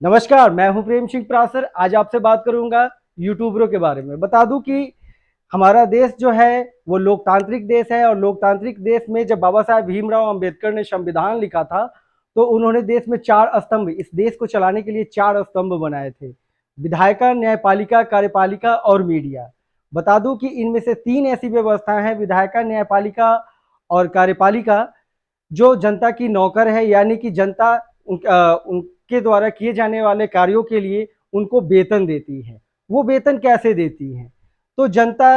नमस्कार, मैं हूं प्रेम सिंह प्रासर। आज आपसे बात करूंगा यूट्यूबरों के बारे में। बता दूं कि हमारा देश जो है वो लोकतांत्रिक देश है और लोकतांत्रिक देश में जब बाबा साहेब भीमराव अंबेडकर ने संविधान लिखा था तो उन्होंने देश में चार स्तंभ, इस देश को चलाने के लिए चार स्तंभ बनाए थे: विधायिका, न्यायपालिका, कार्यपालिका और मीडिया। बता दूं कि इनमें से तीन ऐसी व्यवस्थाएं हैं, विधायिका, न्यायपालिका और कार्यपालिका, जो जनता की नौकर है, यानी कि जनता उनके द्वारा किए जाने वाले कार्यों के लिए उनको वेतन देती है। वो वेतन कैसे देती है? तो जनता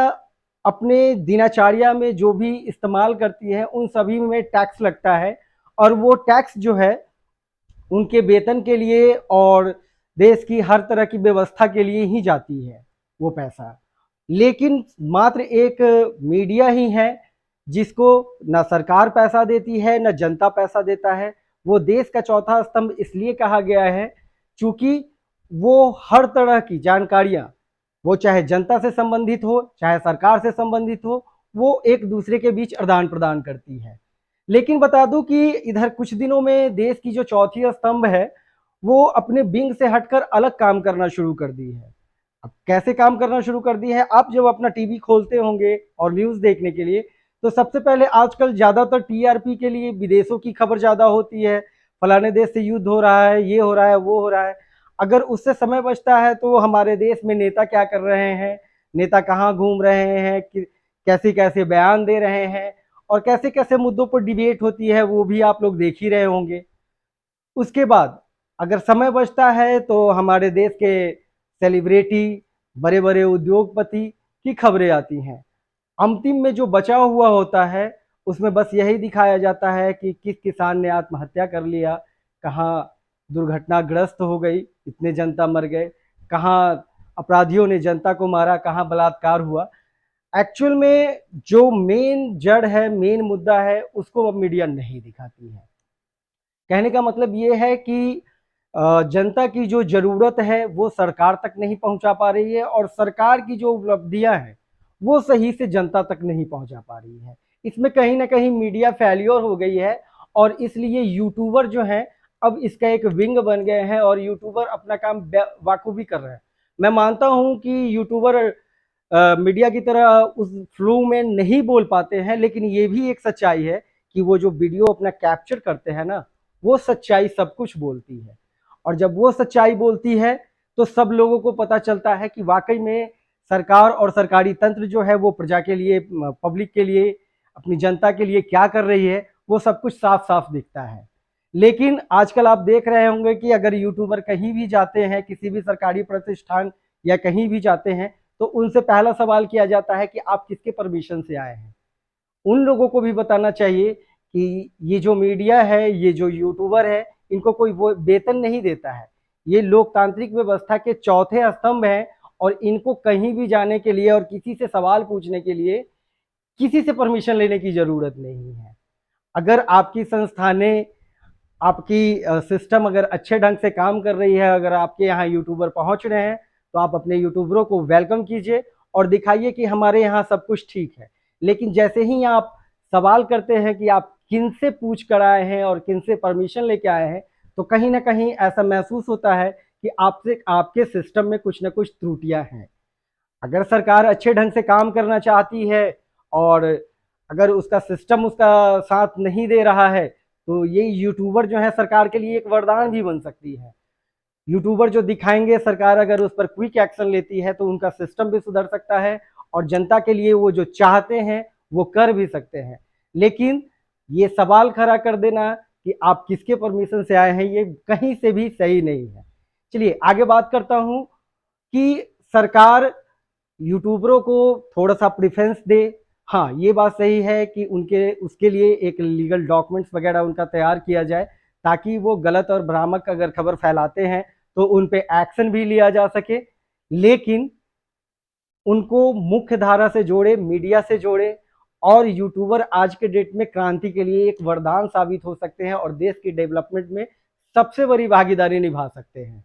अपने दिनचर्या में जो भी इस्तेमाल करती है उन सभी में टैक्स लगता है और वो टैक्स जो है उनके वेतन के लिए और देश की हर तरह की व्यवस्था के लिए ही जाती है वो पैसा। लेकिन मात्र एक मीडिया ही है जिसको ना सरकार पैसा देती है ना जनता पैसा देता है। वो देश का चौथा स्तंभ इसलिए कहा गया है क्योंकि वो हर तरह की जानकारियां, वो चाहे जनता से संबंधित हो चाहे सरकार से संबंधित हो, वो एक दूसरे के बीच आदान प्रदान करती है। लेकिन बता दूं कि इधर कुछ दिनों में देश की जो चौथी स्तंभ है वो अपने बिंग से हटकर अलग काम करना शुरू कर दी है। अब कैसे काम करना शुरू कर दी है? आप जब अपना टीवी खोलते होंगे और न्यूज़ देखने के लिए तो सबसे पहले आजकल ज़्यादातर टीआरपी के लिए विदेशों की खबर ज़्यादा होती है। फलाने देश से युद्ध हो रहा है, ये हो रहा है, वो हो रहा है। अगर उससे समय बचता है तो हमारे देश में नेता क्या कर रहे हैं, नेता कहाँ घूम रहे हैं, कैसे कैसे बयान दे रहे हैं और कैसे कैसे मुद्दों पर डिबेट होती है, वो भी आप लोग देख ही रहे होंगे। उसके बाद अगर समय बचता है तो हमारे देश के सेलिब्रिटी, बड़े बड़े उद्योगपति की खबरें आती हैं। अंतिम में जो बचा हुआ होता है उसमें बस यही दिखाया जाता है कि किस किसान ने आत्महत्या कर लिया, कहाँ दुर्घटनाग्रस्त हो गई, इतने जनता मर गए, कहाँ अपराधियों ने जनता को मारा, कहाँ बलात्कार हुआ। एक्चुअल में जो मेन जड़ है, मेन मुद्दा है, उसको अब मीडिया नहीं दिखाती है। कहने का मतलब ये है कि जनता की जो ज़रूरत है वो सरकार तक नहीं पहुंचा पा रही है और सरकार की जो उपलब्धियां हैं वो सही से जनता तक नहीं पहुंचा पा रही है। इसमें कहीं ना कहीं मीडिया फेल्योर हो गई है और इसलिए यूट्यूबर जो हैं अब इसका एक विंग बन गए हैं और यूट्यूबर अपना काम बाखूबी कर रहे हैं। मैं मानता हूं कि यूट्यूबर मीडिया की तरह उस फ्लो में नहीं बोल पाते हैं, लेकिन ये भी एक सच्चाई है कि वो जो वीडियो अपना कैप्चर करते हैं ना, वो सच्चाई सब कुछ बोलती है। और जब वो सच्चाई बोलती है तो सब लोगों को पता चलता है कि वाकई में सरकार और सरकारी तंत्र जो है वो प्रजा के लिए, पब्लिक के लिए, अपनी जनता के लिए क्या कर रही है, वो सब कुछ साफ साफ दिखता है। लेकिन आजकल आप देख रहे होंगे कि अगर यूट्यूबर कहीं भी जाते हैं, किसी भी सरकारी प्रतिष्ठान या कहीं भी जाते हैं, तो उनसे पहला सवाल किया जाता है कि आप किसके परमिशन से आए हैं। उन लोगों को भी बताना चाहिए कि ये जो मीडिया है, ये जो यूट्यूबर है, इनको कोई वो वेतन नहीं देता है। ये लोकतांत्रिक व्यवस्था के चौथे स्तंभ हैं और इनको कहीं भी जाने के लिए और किसी से सवाल पूछने के लिए किसी से परमिशन लेने की ज़रूरत नहीं है। अगर आपकी संस्थानें, आपकी सिस्टम अगर अच्छे ढंग से काम कर रही है, अगर आपके यहाँ यूट्यूबर पहुँच रहे हैं, तो आप अपने यूट्यूबरों को वेलकम कीजिए और दिखाइए कि हमारे यहाँ सब कुछ ठीक है। लेकिन जैसे ही आप सवाल करते हैं कि आप किन से पूछ कर आए हैं और किन से परमिशन लेके आए हैं, तो कहीं न कहीं ऐसा महसूस होता है कि आपसे, आपके सिस्टम में कुछ न कुछ त्रुटियाँ हैं। अगर सरकार अच्छे ढंग से काम करना चाहती है और अगर उसका सिस्टम उसका साथ नहीं दे रहा है, तो ये यूट्यूबर जो है सरकार के लिए एक वरदान भी बन सकती है। यूट्यूबर जो दिखाएंगे, सरकार अगर उस पर क्विक एक्शन लेती है तो उनका सिस्टम भी सुधर सकता है और जनता के लिए वो जो चाहते हैं वो कर भी सकते हैं। लेकिन ये सवाल खड़ा कर देना कि आप किसके परमिशन से आए हैं, ये कहीं से भी सही नहीं है। चलिए आगे बात करता हूँ कि सरकार यूट्यूबरों को थोड़ा सा प्रेफरेंस दे। हाँ, ये बात सही है कि उनके उसके लिए एक लीगल डॉक्यूमेंट्स वगैरह उनका तैयार किया जाए ताकि वो गलत और भ्रामक अगर खबर फैलाते हैं तो उन पे एक्शन भी लिया जा सके। लेकिन उनको मुख्य धारा से जोड़े, मीडिया से जोड़े और यूट्यूबर आज के डेट में क्रांति के लिए एक वरदान साबित हो सकते हैं और देश की डेवलपमेंट में सबसे बड़ी भागीदारी निभा सकते हैं।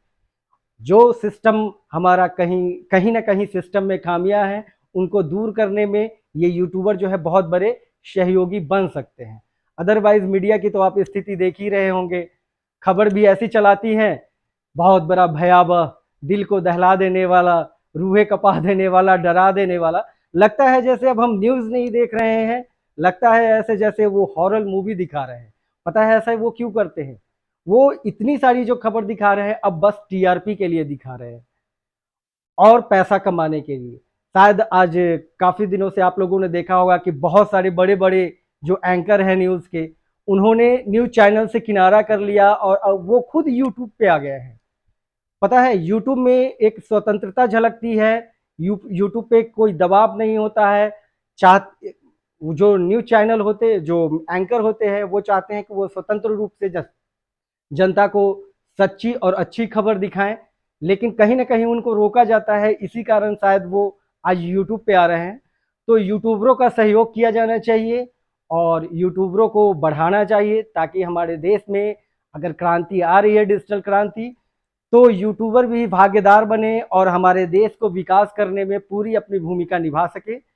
जो सिस्टम हमारा कहीं कहीं ना कहीं सिस्टम में खामियां हैं, उनको दूर करने में ये यूट्यूबर जो है बहुत बड़े सहयोगी बन सकते हैं। अदरवाइज मीडिया की तो आप स्थिति देख ही रहे होंगे, खबर भी ऐसी चलाती हैं बहुत बड़ा भयावह, दिल को दहला देने वाला, रूहें कँपा देने वाला, डरा देने वाला। लगता है जैसे अब हम न्यूज़ नहीं देख रहे हैं, लगता है ऐसे जैसे वो हॉरर मूवी दिखा रहे हैं। पता है ऐसा वो क्यों करते हैं? वो इतनी सारी जो खबर दिखा रहे हैं अब बस टीआरपी के लिए दिखा रहे हैं और पैसा कमाने के लिए। शायद आज काफ़ी दिनों से आप लोगों ने देखा होगा कि बहुत सारे बड़े-बड़े जो एंकर हैं न्यूज़ के, उन्होंने न्यूज़ चैनल से किनारा कर लिया और अब वो खुद यूट्यूब पे आ गए हैं। पता है यूट्यूब में एक स्वतंत्रता झलकती है, यूट्यूब पे कोई दबाव नहीं होता है। चाह जो न्यूज़ चैनल होते जो एंकर होते हैं वो चाहते हैं कि वो स्वतंत्र रूप से जनता को सच्ची और अच्छी खबर दिखाएं, लेकिन कहीं ना कहीं उनको रोका जाता है। इसी कारण शायद वो आज यूट्यूब पे आ रहे हैं। तो यूट्यूबरों का सहयोग किया जाना चाहिए और यूट्यूबरों को बढ़ाना चाहिए ताकि हमारे देश में अगर क्रांति आ रही है, डिजिटल क्रांति, तो यूट्यूबर भी भागीदार बने और हमारे देश को विकास करने में पूरी अपनी भूमिका निभा सके।